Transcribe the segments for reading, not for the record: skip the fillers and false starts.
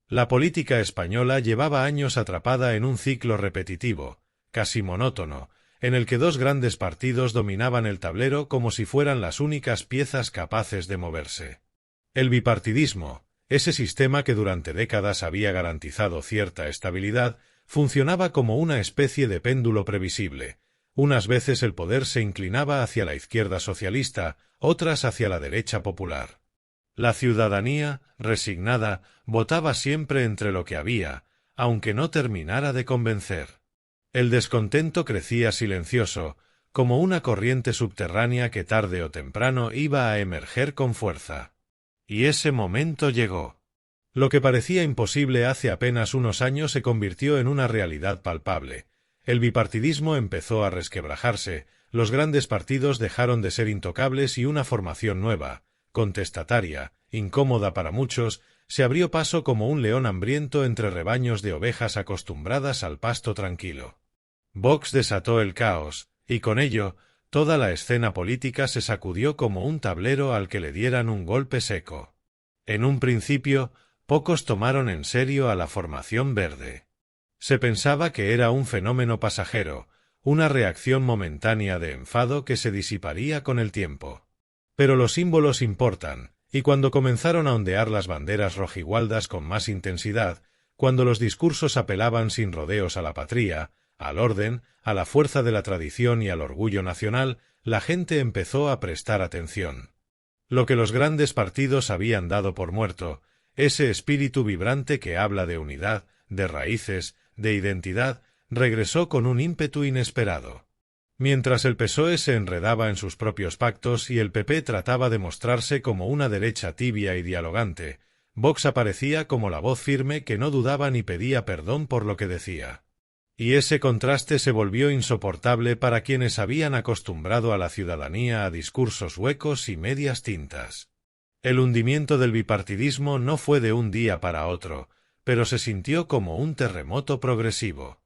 La política española llevaba años atrapada en un ciclo repetitivo, casi monótono, en el que dos grandes partidos dominaban el tablero como si fueran las únicas piezas capaces de moverse. El bipartidismo, ese sistema que durante décadas había garantizado cierta estabilidad, funcionaba como una especie de péndulo previsible. Unas veces el poder se inclinaba hacia la izquierda socialista, otras hacia la derecha popular. La ciudadanía, resignada, votaba siempre entre lo que había, aunque no terminara de convencer. El descontento crecía silencioso, como una corriente subterránea que tarde o temprano iba a emerger con fuerza. Y ese momento llegó. Lo que parecía imposible hace apenas unos años se convirtió en una realidad palpable. El bipartidismo empezó a resquebrajarse, los grandes partidos dejaron de ser intocables y una formación nueva, contestataria, incómoda para muchos, se abrió paso como un león hambriento entre rebaños de ovejas acostumbradas al pasto tranquilo. Vox desató el caos, y con ello, toda la escena política se sacudió como un tablero al que le dieran un golpe seco. En un principio, pocos tomaron en serio a la formación verde. Se pensaba que era un fenómeno pasajero, una reacción momentánea de enfado que se disiparía con el tiempo. Pero los símbolos importan, y cuando comenzaron a ondear las banderas rojigualdas con más intensidad, cuando los discursos apelaban sin rodeos a la patria, al orden, a la fuerza de la tradición y al orgullo nacional, la gente empezó a prestar atención. Lo que los grandes partidos habían dado por muerto, ese espíritu vibrante que habla de unidad, de raíces, de identidad, regresó con un ímpetu inesperado. Mientras el PSOE se enredaba en sus propios pactos y el PP trataba de mostrarse como una derecha tibia y dialogante, Vox aparecía como la voz firme que no dudaba ni pedía perdón por lo que decía. Y ese contraste se volvió insoportable para quienes habían acostumbrado a la ciudadanía a discursos huecos y medias tintas. El hundimiento del bipartidismo no fue de un día para otro, pero se sintió como un terremoto progresivo.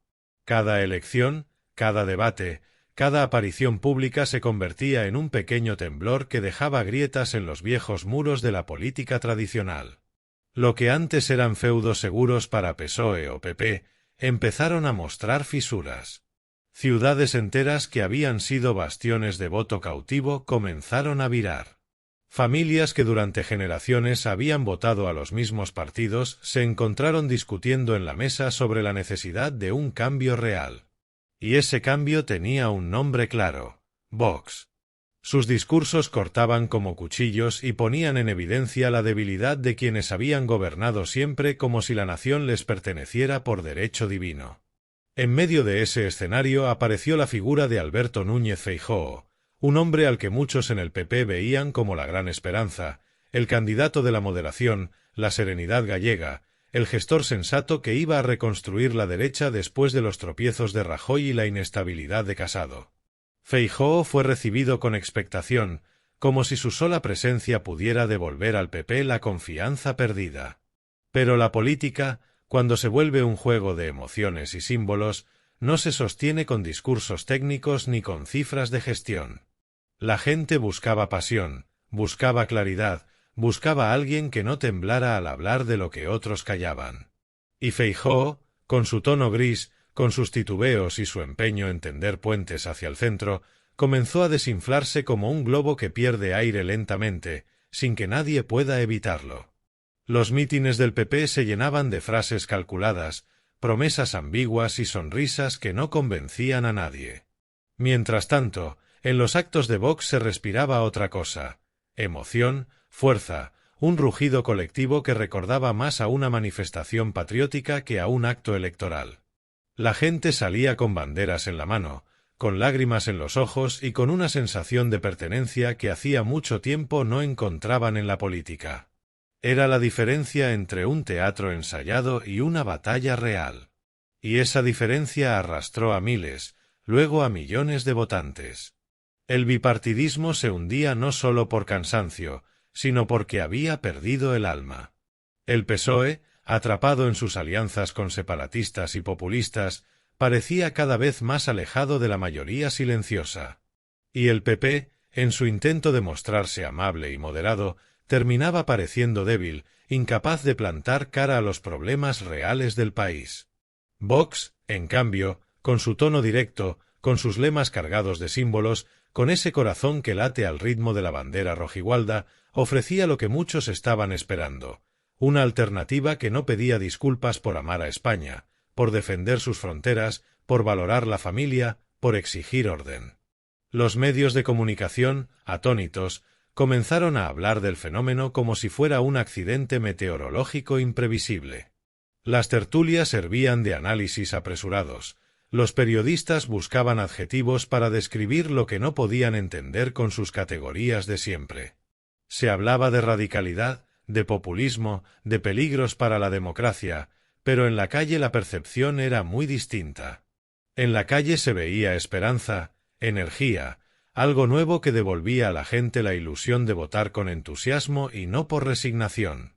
Cada elección, cada debate, cada aparición pública se convertía en un pequeño temblor que dejaba grietas en los viejos muros de la política tradicional. Lo que antes eran feudos seguros para PSOE o PP, empezaron a mostrar fisuras. Ciudades enteras que habían sido bastiones de voto cautivo comenzaron a virar. Familias que durante generaciones habían votado a los mismos partidos se encontraron discutiendo en la mesa sobre la necesidad de un cambio real. Y ese cambio tenía un nombre claro: Vox. Sus discursos cortaban como cuchillos y ponían en evidencia la debilidad de quienes habían gobernado siempre como si la nación les perteneciera por derecho divino. En medio de ese escenario apareció la figura de Alberto Núñez Feijóo, un hombre al que muchos en el PP veían como la gran esperanza, el candidato de la moderación, la serenidad gallega, el gestor sensato que iba a reconstruir la derecha después de los tropiezos de Rajoy y la inestabilidad de Casado. Feijóo fue recibido con expectación, como si su sola presencia pudiera devolver al PP la confianza perdida. Pero la política, cuando se vuelve un juego de emociones y símbolos, no se sostiene con discursos técnicos ni con cifras de gestión. La gente buscaba pasión, buscaba claridad, buscaba a alguien que no temblara al hablar de lo que otros callaban. Y Feijóo, con su tono gris, con sus titubeos y su empeño en tender puentes hacia el centro, comenzó a desinflarse como un globo que pierde aire lentamente, sin que nadie pueda evitarlo. Los mítines del PP se llenaban de frases calculadas, promesas ambiguas y sonrisas que no convencían a nadie. Mientras tanto, en los actos de Vox se respiraba otra cosa: emoción, fuerza, un rugido colectivo que recordaba más a una manifestación patriótica que a un acto electoral. La gente salía con banderas en la mano, con lágrimas en los ojos y con una sensación de pertenencia que hacía mucho tiempo no encontraban en la política. Era la diferencia entre un teatro ensayado y una batalla real. Y esa diferencia arrastró a miles, luego a millones de votantes. El bipartidismo se hundía no solo por cansancio, sino porque había perdido el alma. El PSOE, atrapado en sus alianzas con separatistas y populistas, parecía cada vez más alejado de la mayoría silenciosa. Y el PP, en su intento de mostrarse amable y moderado, terminaba pareciendo débil, incapaz de plantar cara a los problemas reales del país. Vox, en cambio, con su tono directo, con sus lemas cargados de símbolos, con ese corazón que late al ritmo de la bandera rojigualda, ofrecía lo que muchos estaban esperando, una alternativa que no pedía disculpas por amar a España, por defender sus fronteras, por valorar la familia, por exigir orden. Los medios de comunicación, atónitos, comenzaron a hablar del fenómeno como si fuera un accidente meteorológico imprevisible. Las tertulias servían de análisis apresurados. Los periodistas buscaban adjetivos para describir lo que no podían entender con sus categorías de siempre. Se hablaba de radicalidad, de populismo, de peligros para la democracia, pero en la calle la percepción era muy distinta. En la calle se veía esperanza, energía, algo nuevo que devolvía a la gente la ilusión de votar con entusiasmo y no por resignación.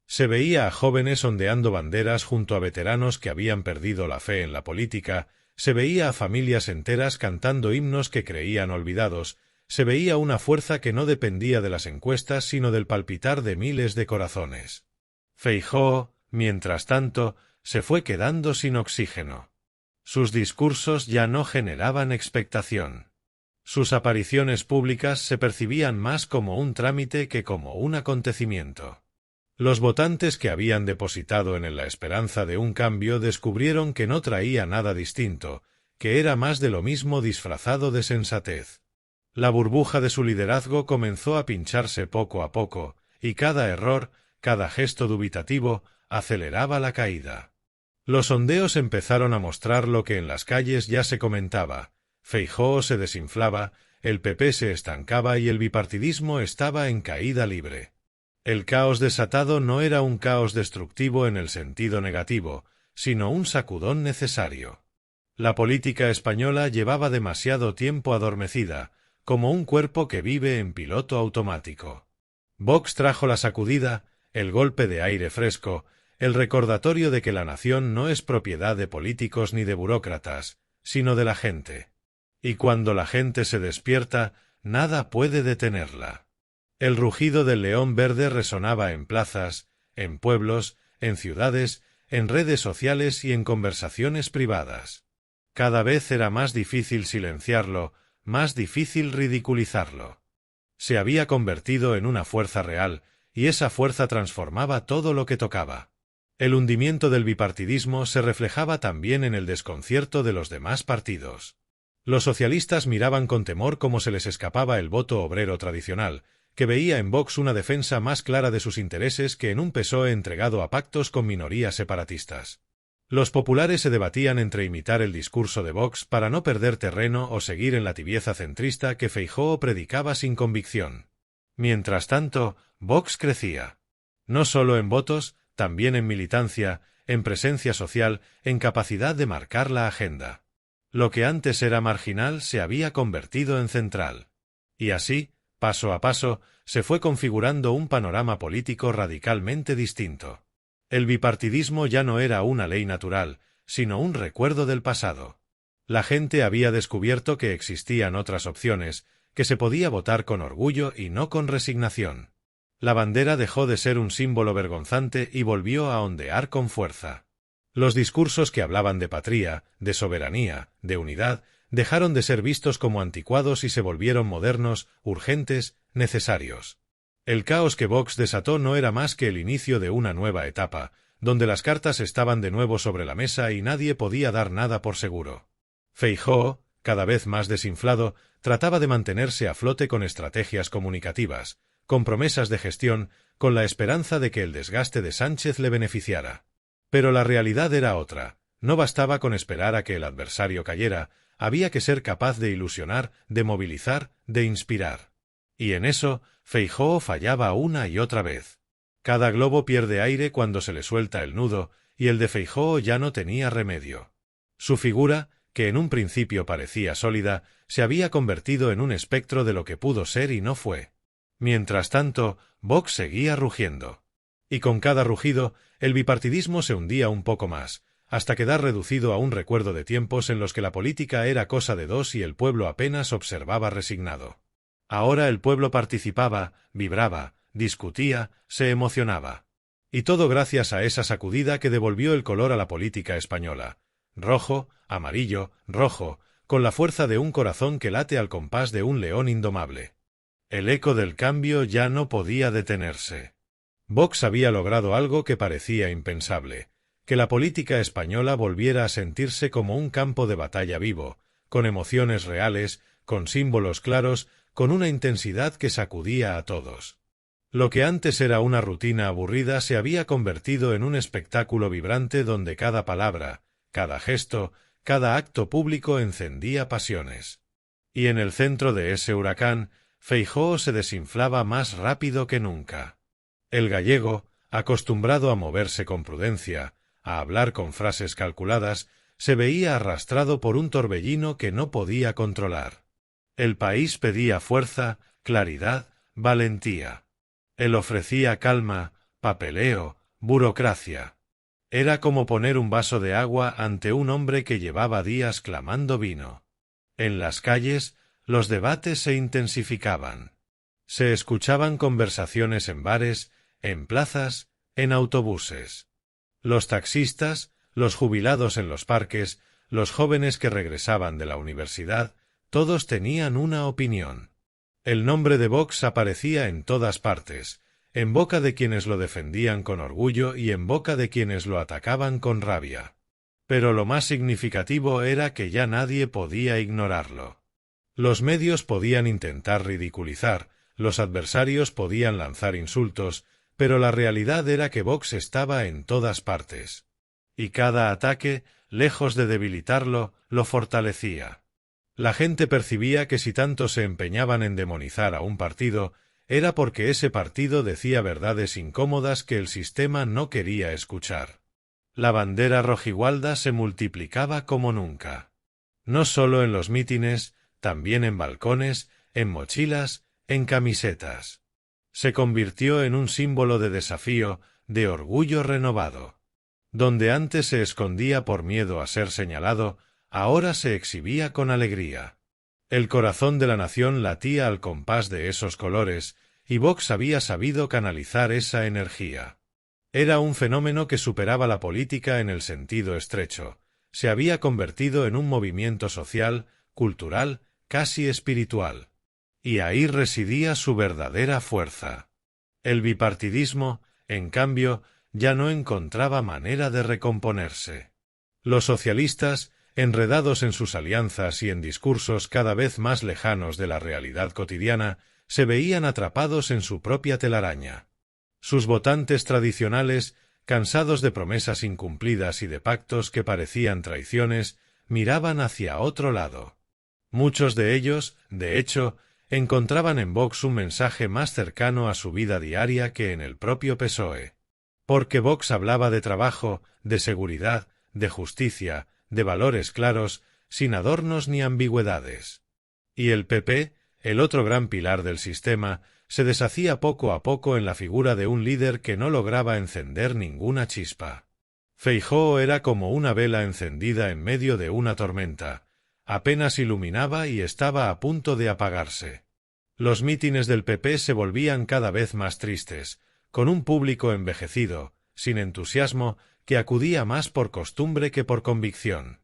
Se veía a jóvenes ondeando banderas junto a veteranos que habían perdido la fe en la política, se veía a familias enteras cantando himnos que creían olvidados, se veía una fuerza que no dependía de las encuestas sino del palpitar de miles de corazones. Feijóo, mientras tanto, se fue quedando sin oxígeno. Sus discursos ya no generaban expectación. Sus apariciones públicas se percibían más como un trámite que como un acontecimiento. Los votantes que habían depositado en él la esperanza de un cambio descubrieron que no traía nada distinto, que era más de lo mismo disfrazado de sensatez. La burbuja de su liderazgo comenzó a pincharse poco a poco, y cada error, cada gesto dubitativo, aceleraba la caída. Los sondeos empezaron a mostrar lo que en las calles ya se comentaba: Feijóo se desinflaba, el PP se estancaba y el bipartidismo estaba en caída libre. El caos desatado no era un caos destructivo en el sentido negativo, sino un sacudón necesario. La política española llevaba demasiado tiempo adormecida, como un cuerpo que vive en piloto automático. Vox trajo la sacudida, el golpe de aire fresco, el recordatorio de que la nación no es propiedad de políticos ni de burócratas, sino de la gente. Y cuando la gente se despierta, nada puede detenerla. El rugido del león verde resonaba en plazas, en pueblos, en ciudades, en redes sociales y en conversaciones privadas. Cada vez era más difícil silenciarlo, más difícil ridiculizarlo. Se había convertido en una fuerza real, y esa fuerza transformaba todo lo que tocaba. El hundimiento del bipartidismo se reflejaba también en el desconcierto de los demás partidos. Los socialistas miraban con temor cómo se les escapaba el voto obrero tradicional, que veía en Vox una defensa más clara de sus intereses que en un PSOE entregado a pactos con minorías separatistas. Los populares se debatían entre imitar el discurso de Vox para no perder terreno o seguir en la tibieza centrista que Feijóo predicaba sin convicción. Mientras tanto, Vox crecía. No solo en votos, también en militancia, en presencia social, en capacidad de marcar la agenda. Lo que antes era marginal se había convertido en central. Y así, paso a paso, se fue configurando un panorama político radicalmente distinto. El bipartidismo ya no era una ley natural, sino un recuerdo del pasado. La gente había descubierto que existían otras opciones, que se podía votar con orgullo y no con resignación. La bandera dejó de ser un símbolo vergonzante y volvió a ondear con fuerza. Los discursos que hablaban de patria, de soberanía, de unidad, dejaron de ser vistos como anticuados y se volvieron modernos, urgentes, necesarios. El caos que Vox desató no era más que el inicio de una nueva etapa, donde las cartas estaban de nuevo sobre la mesa y nadie podía dar nada por seguro. Feijóo, cada vez más desinflado, trataba de mantenerse a flote con estrategias comunicativas, con promesas de gestión, con la esperanza de que el desgaste de Sánchez le beneficiara. Pero la realidad era otra. No bastaba con esperar a que el adversario cayera, había que ser capaz de ilusionar, de movilizar, de inspirar. Y en eso, Feijóo fallaba una y otra vez. Cada globo pierde aire cuando se le suelta el nudo, y el de Feijóo ya no tenía remedio. Su figura, que en un principio parecía sólida, se había convertido en un espectro de lo que pudo ser y no fue. Mientras tanto, Vox seguía rugiendo. Y con cada rugido, el bipartidismo se hundía un poco más, hasta quedar reducido a un recuerdo de tiempos en los que la política era cosa de dos y el pueblo apenas observaba resignado. Ahora el pueblo participaba, vibraba, discutía, se emocionaba. Y todo gracias a esa sacudida que devolvió el color a la política española. Rojo, amarillo, rojo, con la fuerza de un corazón que late al compás de un león indomable. El eco del cambio ya no podía detenerse. Vox había logrado algo que parecía impensable, que la política española volviera a sentirse como un campo de batalla vivo, con emociones reales, con símbolos claros, con una intensidad que sacudía a todos. Lo que antes era una rutina aburrida se había convertido en un espectáculo vibrante donde cada palabra, cada gesto, cada acto público encendía pasiones. Y en el centro de ese huracán, Feijóo se desinflaba más rápido que nunca. El gallego, acostumbrado a moverse con prudencia, a hablar con frases calculadas, se veía arrastrado por un torbellino que no podía controlar. El país pedía fuerza, claridad, valentía. Él ofrecía calma, papeleo, burocracia. Era como poner un vaso de agua ante un hombre que llevaba días clamando vino. En las calles, los debates se intensificaban. Se escuchaban conversaciones en bares, en plazas, en autobuses. Los taxistas, los jubilados en los parques, los jóvenes que regresaban de la universidad, todos tenían una opinión. El nombre de Vox aparecía en todas partes, en boca de quienes lo defendían con orgullo y en boca de quienes lo atacaban con rabia. Pero lo más significativo era que ya nadie podía ignorarlo. Los medios podían intentar ridiculizar, los adversarios podían lanzar insultos, pero la realidad era que Vox estaba en todas partes. Y cada ataque, lejos de debilitarlo, lo fortalecía. La gente percibía que si tanto se empeñaban en demonizar a un partido, era porque ese partido decía verdades incómodas que el sistema no quería escuchar. La bandera rojigualda se multiplicaba como nunca. No solo en los mítines, también en balcones, en mochilas, en camisetas. Se convirtió en un símbolo de desafío, de orgullo renovado. Donde antes se escondía por miedo a ser señalado, ahora se exhibía con alegría. El corazón de la nación latía al compás de esos colores, y Vox había sabido canalizar esa energía. Era un fenómeno que superaba la política en el sentido estrecho. Se había convertido en un movimiento social, cultural, casi espiritual. Y ahí residía su verdadera fuerza. El bipartidismo, en cambio, ya no encontraba manera de recomponerse. Los socialistas, enredados en sus alianzas y en discursos cada vez más lejanos de la realidad cotidiana, se veían atrapados en su propia telaraña. Sus votantes tradicionales, cansados de promesas incumplidas y de pactos que parecían traiciones, miraban hacia otro lado. Muchos de ellos, de hecho, encontraban en Vox un mensaje más cercano a su vida diaria que en el propio PSOE. Porque Vox hablaba de trabajo, de seguridad, de justicia, de valores claros, sin adornos ni ambigüedades. Y el PP, el otro gran pilar del sistema, se deshacía poco a poco en la figura de un líder que no lograba encender ninguna chispa. Feijóo era como una vela encendida en medio de una tormenta. Apenas iluminaba y estaba a punto de apagarse. Los mítines del PP se volvían cada vez más tristes, con un público envejecido, sin entusiasmo, que acudía más por costumbre que por convicción.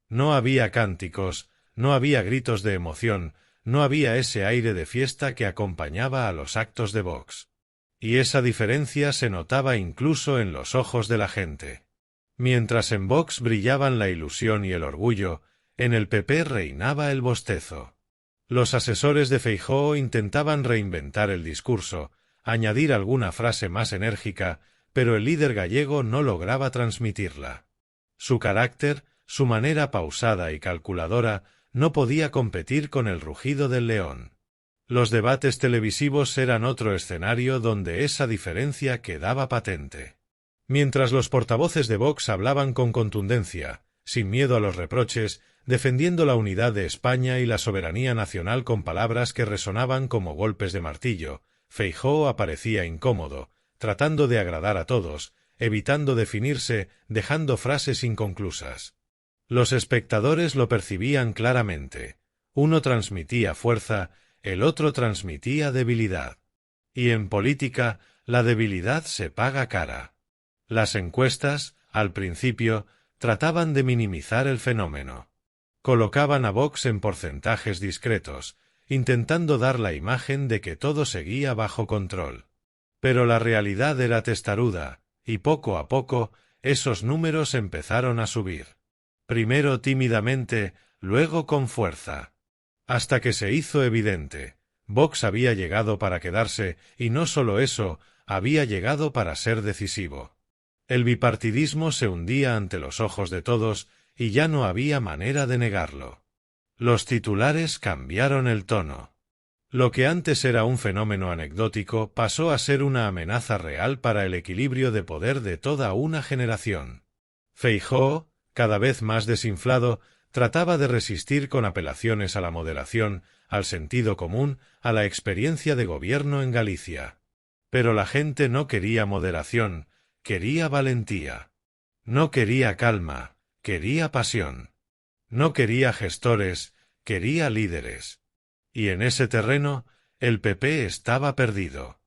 No había cánticos, no había gritos de emoción, no había ese aire de fiesta que acompañaba a los actos de Vox. Y esa diferencia se notaba incluso en los ojos de la gente. Mientras en Vox brillaban la ilusión y el orgullo, en el PP reinaba el bostezo. Los asesores de Feijóo intentaban reinventar el discurso, añadir alguna frase más enérgica, pero el líder gallego no lograba transmitirla. Su carácter, su manera pausada y calculadora, no podía competir con el rugido del león. Los debates televisivos eran otro escenario donde esa diferencia quedaba patente. Mientras los portavoces de Vox hablaban con contundencia, sin miedo a los reproches, defendiendo la unidad de España y la soberanía nacional con palabras que resonaban como golpes de martillo, Feijóo aparecía incómodo, tratando de agradar a todos, evitando definirse, dejando frases inconclusas. Los espectadores lo percibían claramente. Uno transmitía fuerza, el otro transmitía debilidad. Y en política, la debilidad se paga cara. Las encuestas, al principio, trataban de minimizar el fenómeno. Colocaban a Vox en porcentajes discretos, intentando dar la imagen de que todo seguía bajo control. Pero la realidad era testaruda, y poco a poco, esos números empezaron a subir. Primero tímidamente, luego con fuerza. Hasta que se hizo evidente. Vox había llegado para quedarse, y no solo eso, había llegado para ser decisivo. El bipartidismo se hundía ante los ojos de todos, y ya no había manera de negarlo. Los titulares cambiaron el tono. Lo que antes era un fenómeno anecdótico pasó a ser una amenaza real para el equilibrio de poder de toda una generación. Feijóo, cada vez más desinflado, trataba de resistir con apelaciones a la moderación, al sentido común, a la experiencia de gobierno en Galicia. Pero la gente no quería moderación, quería valentía. No quería calma, quería pasión. No quería gestores, quería líderes. Y en ese terreno, el PP estaba perdido.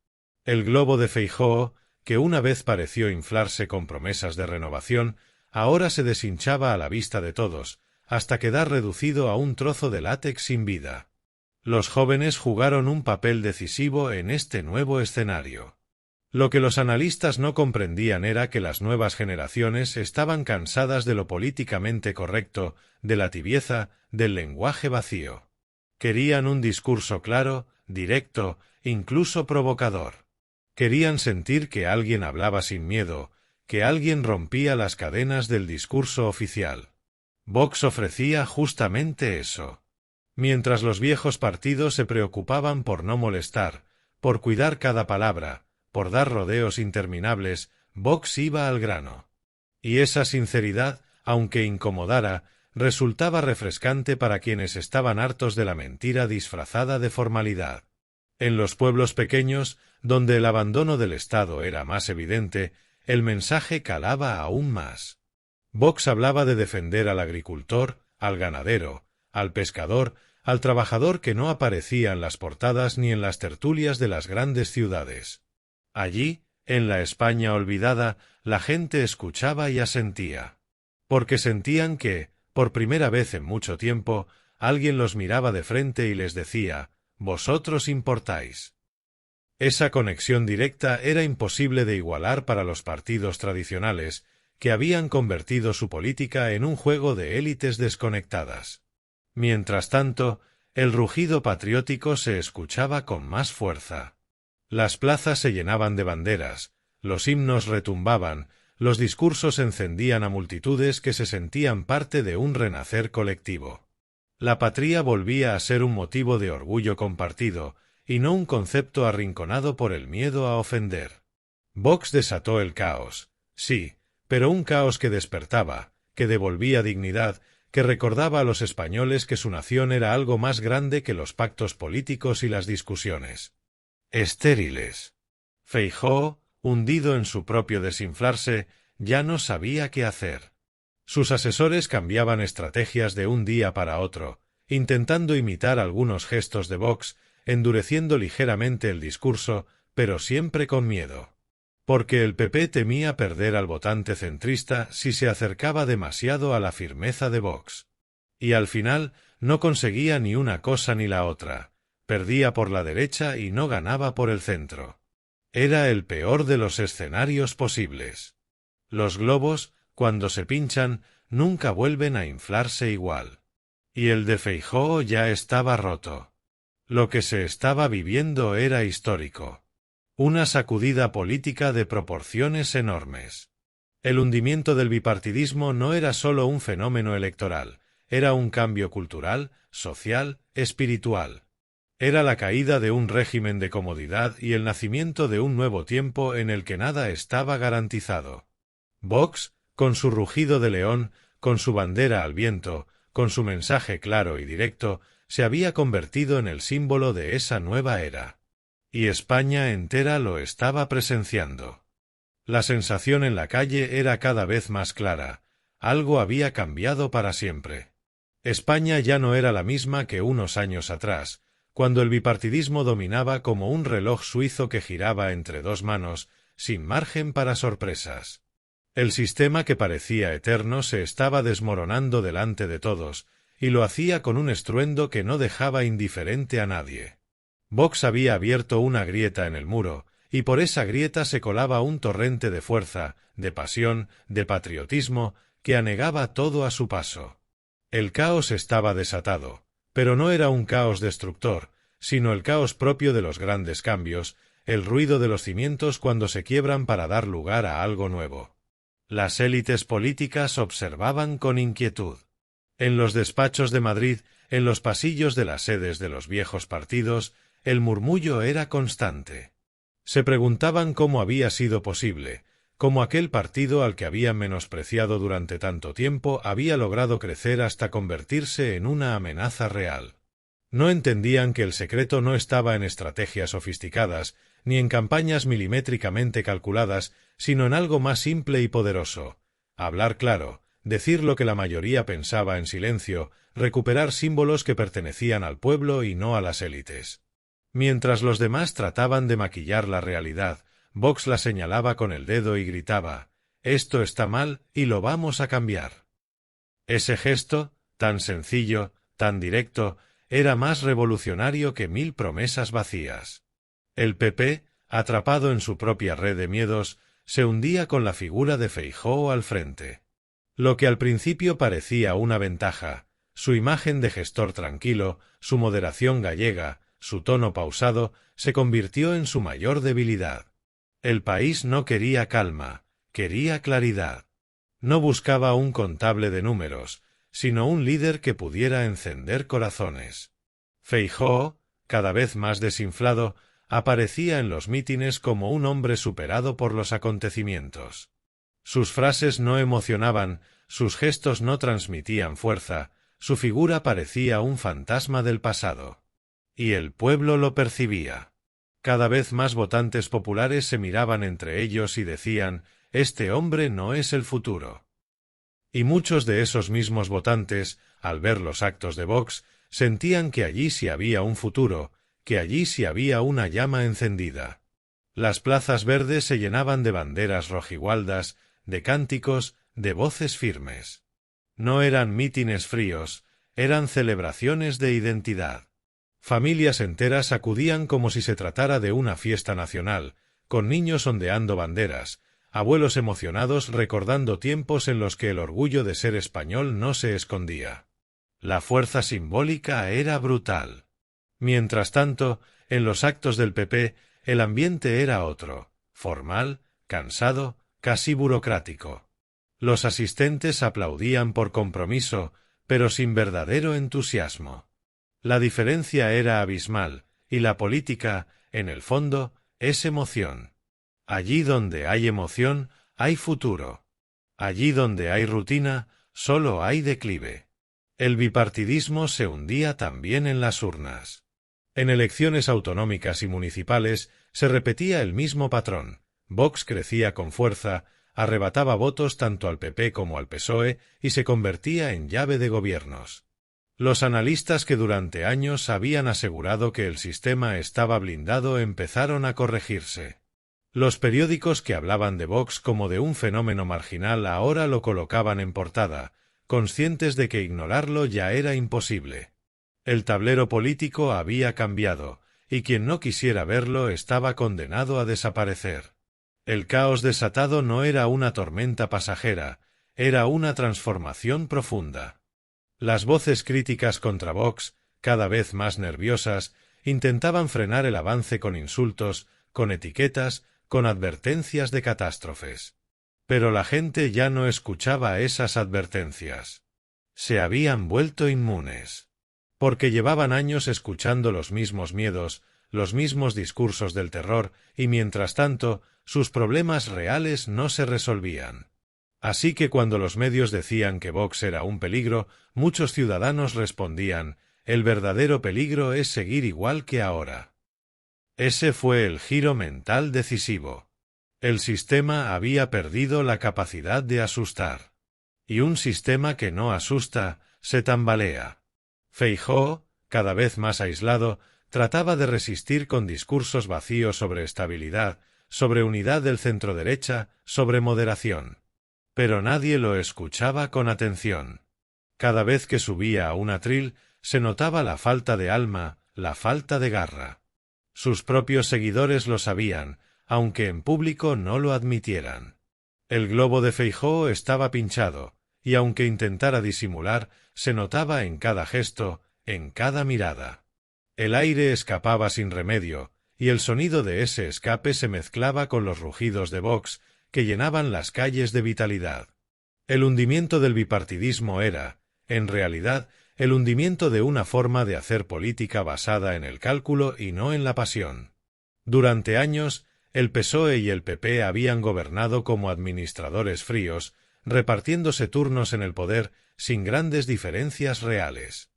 El globo de Feijóo, que una vez pareció inflarse con promesas de renovación, ahora se deshinchaba a la vista de todos, hasta quedar reducido a un trozo de látex sin vida. Los jóvenes jugaron un papel decisivo en este nuevo escenario. Lo que los analistas no comprendían era que las nuevas generaciones estaban cansadas de lo políticamente correcto, de la tibieza, del lenguaje vacío. Querían un discurso claro, directo, incluso provocador. Querían sentir que alguien hablaba sin miedo, que alguien rompía las cadenas del discurso oficial. Vox ofrecía justamente eso. Mientras los viejos partidos se preocupaban por no molestar, por cuidar cada palabra, por dar rodeos interminables, Vox iba al grano. Y esa sinceridad, aunque incomodara, resultaba refrescante para quienes estaban hartos de la mentira disfrazada de formalidad. En los pueblos pequeños, donde el abandono del Estado era más evidente, el mensaje calaba aún más. Vox hablaba de defender al agricultor, al ganadero, al pescador, al trabajador que no aparecía en las portadas ni en las tertulias de las grandes ciudades. Allí, en la España olvidada, la gente escuchaba y asentía. Porque sentían que, por primera vez en mucho tiempo, alguien los miraba de frente y les decía, «Vosotros importáis». Esa conexión directa era imposible de igualar para los partidos tradicionales, que habían convertido su política en un juego de élites desconectadas. Mientras tanto, el rugido patriótico se escuchaba con más fuerza. Las plazas se llenaban de banderas, los himnos retumbaban, los discursos encendían a multitudes que se sentían parte de un renacer colectivo. La patria volvía a ser un motivo de orgullo compartido, y no un concepto arrinconado por el miedo a ofender. Vox desató el caos, sí, pero un caos que despertaba, que devolvía dignidad, que recordaba a los españoles que su nación era algo más grande que los pactos políticos y las discusiones estériles. Feijóo, hundido en su propio desinflarse, ya no sabía qué hacer. Sus asesores cambiaban estrategias de un día para otro, intentando imitar algunos gestos de Vox, endureciendo ligeramente el discurso, pero siempre con miedo. Porque el PP temía perder al votante centrista si se acercaba demasiado a la firmeza de Vox. Y al final no conseguía ni una cosa ni la otra, perdía por la derecha y no ganaba por el centro. Era el peor de los escenarios posibles. Los globos, cuando se pinchan, nunca vuelven a inflarse igual. Y el de Feijóo ya estaba roto. Lo que se estaba viviendo era histórico. Una sacudida política de proporciones enormes. El hundimiento del bipartidismo no era solo un fenómeno electoral, era un cambio cultural, social, espiritual. Era la caída de un régimen de comodidad y el nacimiento de un nuevo tiempo en el que nada estaba garantizado. Vox, con su rugido de león, con su bandera al viento, con su mensaje claro y directo, se había convertido en el símbolo de esa nueva era. Y España entera lo estaba presenciando. La sensación en la calle era cada vez más clara. Algo había cambiado para siempre. España ya no era la misma que unos años atrás, cuando el bipartidismo dominaba como un reloj suizo que giraba entre dos manos, sin margen para sorpresas. El sistema que parecía eterno se estaba desmoronando delante de todos, y lo hacía con un estruendo que no dejaba indiferente a nadie. Vox había abierto una grieta en el muro, y por esa grieta se colaba un torrente de fuerza, de pasión, de patriotismo, que anegaba todo a su paso. El caos estaba desatado, pero no era un caos destructor, sino el caos propio de los grandes cambios, el ruido de los cimientos cuando se quiebran para dar lugar a algo nuevo. Las élites políticas observaban con inquietud. En los despachos de Madrid, en los pasillos de las sedes de los viejos partidos, el murmullo era constante. Se preguntaban cómo había sido posible, cómo aquel partido al que habían menospreciado durante tanto tiempo había logrado crecer hasta convertirse en una amenaza real. No entendían que el secreto no estaba en estrategias sofisticadas, ni en campañas milimétricamente calculadas, sino en algo más simple y poderoso: hablar claro, decir lo que la mayoría pensaba en silencio, recuperar símbolos que pertenecían al pueblo y no a las élites. Mientras los demás trataban de maquillar la realidad, Vox la señalaba con el dedo y gritaba: «Esto está mal y lo vamos a cambiar». Ese gesto, tan sencillo, tan directo, era más revolucionario que 1000 promesas vacías. El PP, atrapado en su propia red de miedos, se hundía con la figura de Feijóo al frente. Lo que al principio parecía una ventaja, su imagen de gestor tranquilo, su moderación gallega, su tono pausado, se convirtió en su mayor debilidad. El país no quería calma, quería claridad. No buscaba un contable de números, sino un líder que pudiera encender corazones. Feijóo, cada vez más desinflado, aparecía en los mítines como un hombre superado por los acontecimientos. Sus frases no emocionaban, sus gestos no transmitían fuerza, su figura parecía un fantasma del pasado. Y el pueblo lo percibía. Cada vez más votantes populares se miraban entre ellos y decían: «Este hombre no es el futuro». Y muchos de esos mismos votantes, al ver los actos de Vox, sentían que allí sí había un futuro, que allí sí había una llama encendida. Las plazas verdes se llenaban de banderas rojigualdas, de cánticos, de voces firmes. No eran mítines fríos, eran celebraciones de identidad. Familias enteras acudían como si se tratara de una fiesta nacional, con niños ondeando banderas, abuelos emocionados recordando tiempos en los que el orgullo de ser español no se escondía. La fuerza simbólica era brutal. Mientras tanto, en los actos del PP, el ambiente era otro, formal, cansado, casi burocrático. Los asistentes aplaudían por compromiso, pero sin verdadero entusiasmo. La diferencia era abismal, y la política, en el fondo, es emoción. Allí donde hay emoción, hay futuro. Allí donde hay rutina, solo hay declive. El bipartidismo se hundía también en las urnas. En elecciones autonómicas y municipales se repetía el mismo patrón. Vox crecía con fuerza, arrebataba votos tanto al PP como al PSOE y se convertía en llave de gobiernos. Los analistas que durante años habían asegurado que el sistema estaba blindado empezaron a corregirse. Los periódicos que hablaban de Vox como de un fenómeno marginal ahora lo colocaban en portada, conscientes de que ignorarlo ya era imposible. El tablero político había cambiado, y quien no quisiera verlo estaba condenado a desaparecer. El caos desatado no era una tormenta pasajera, era una transformación profunda. Las voces críticas contra Vox, cada vez más nerviosas, intentaban frenar el avance con insultos, con etiquetas, con advertencias de catástrofes. Pero la gente ya no escuchaba esas advertencias. Se habían vuelto inmunes. Porque llevaban años escuchando los mismos miedos, los mismos discursos del terror, y mientras tanto, sus problemas reales no se resolvían. Así que cuando los medios decían que Vox era un peligro, muchos ciudadanos respondían: «El verdadero peligro es seguir igual que ahora». Ese fue el giro mental decisivo. El sistema había perdido la capacidad de asustar. Y un sistema que no asusta, se tambalea. Feijóo, cada vez más aislado, Trataba de resistir con discursos vacíos sobre estabilidad, sobre unidad del centroderecha, sobre moderación. Pero nadie lo escuchaba con atención. Cada vez que subía a un atril, se notaba la falta de alma, la falta de garra. Sus propios seguidores lo sabían, aunque en público no lo admitieran. El globo de Feijóo estaba pinchado, y aunque intentara disimular, se notaba en cada gesto, en cada mirada. El aire escapaba sin remedio, y el sonido de ese escape se mezclaba con los rugidos de Vox, que llenaban las calles de vitalidad. El hundimiento del bipartidismo era, en realidad, el hundimiento de una forma de hacer política basada en el cálculo y no en la pasión. Durante años, el PSOE y el PP habían gobernado como administradores fríos, repartiéndose turnos en el poder sin grandes diferencias reales.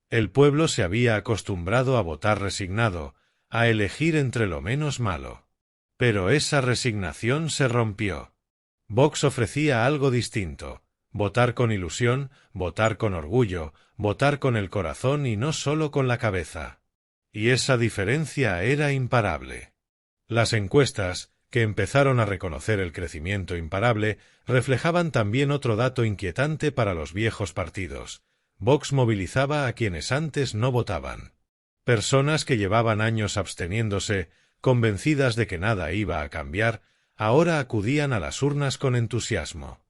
El pueblo se había acostumbrado a votar resignado, a elegir entre lo menos malo. Pero esa resignación se rompió. Vox ofrecía algo distinto: votar con ilusión, votar con orgullo, votar con el corazón y no solo con la cabeza. Y esa diferencia era imparable. Las encuestas, que empezaron a reconocer el crecimiento imparable, reflejaban también otro dato inquietante para los viejos partidos. Vox movilizaba a quienes antes no votaban. Personas que llevaban años absteniéndose, convencidas de que nada iba a cambiar, ahora acudían a las urnas con entusiasmo.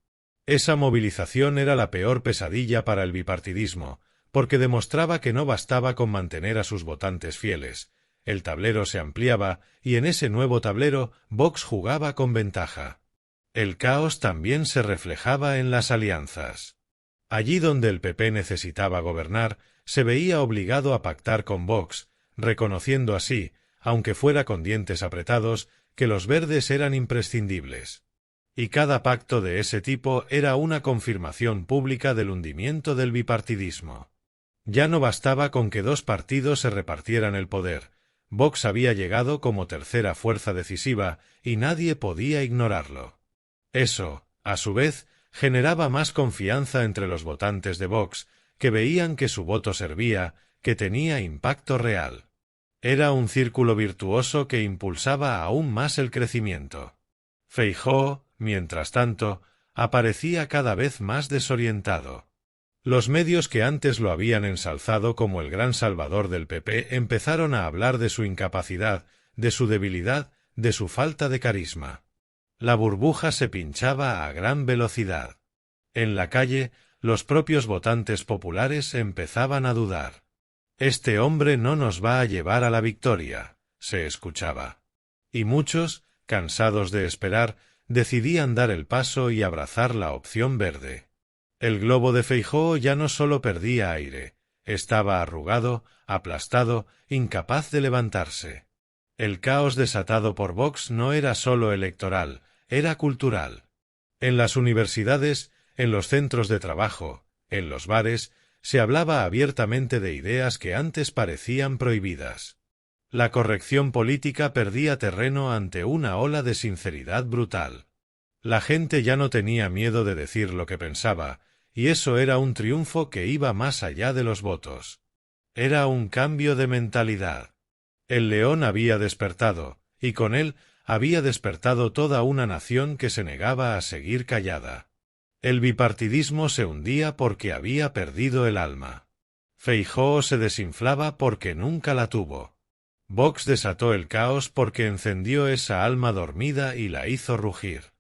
Esa movilización era la peor pesadilla para el bipartidismo, porque demostraba que no bastaba con mantener a sus votantes fieles. El tablero se ampliaba, y en ese nuevo tablero Vox jugaba con ventaja. El caos también se reflejaba en las alianzas. Allí donde el PP necesitaba gobernar, se veía obligado a pactar con Vox, reconociendo así, aunque fuera con dientes apretados, que los verdes eran imprescindibles. Y cada pacto de ese tipo era una confirmación pública del hundimiento del bipartidismo. Ya no bastaba con que dos partidos se repartieran el poder. Vox había llegado como tercera fuerza decisiva y nadie podía ignorarlo. Eso, a su vez, generaba más confianza entre los votantes de Vox, que veían que su voto servía, que tenía impacto real. Era un círculo virtuoso que impulsaba aún más el crecimiento. Feijóo, mientras tanto, aparecía cada vez más desorientado. Los medios que antes lo habían ensalzado como el gran salvador del PP empezaron a hablar de su incapacidad, de su debilidad, de su falta de carisma. La burbuja se pinchaba a gran velocidad. En la calle, los propios votantes populares empezaban a dudar. «Este hombre no nos va a llevar a la victoria», se escuchaba. Y muchos, cansados de esperar, decidían dar el paso y abrazar la opción verde. El globo de Feijóo ya no solo perdía aire, estaba arrugado, aplastado, incapaz de levantarse. El caos desatado por Vox no era solo electoral, era cultural. En las universidades, en los centros de trabajo, en los bares, se hablaba abiertamente de ideas que antes parecían prohibidas. La corrección política perdía terreno ante una ola de sinceridad brutal. La gente ya no tenía miedo de decir lo que pensaba, y eso era un triunfo que iba más allá de los votos. Era un cambio de mentalidad. El león había despertado, y con él había despertado toda una nación que se negaba a seguir callada. El bipartidismo se hundía porque había perdido el alma. Feijóo se desinflaba porque nunca la tuvo. Vox desató el caos porque encendió esa alma dormida y la hizo rugir.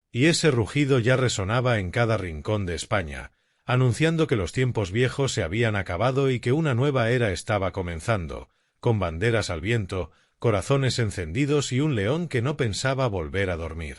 Y ese rugido ya resonaba en cada rincón de España, anunciando que los tiempos viejos se habían acabado y que una nueva era estaba comenzando, con banderas al viento, corazones encendidos y un león que no pensaba volver a dormir.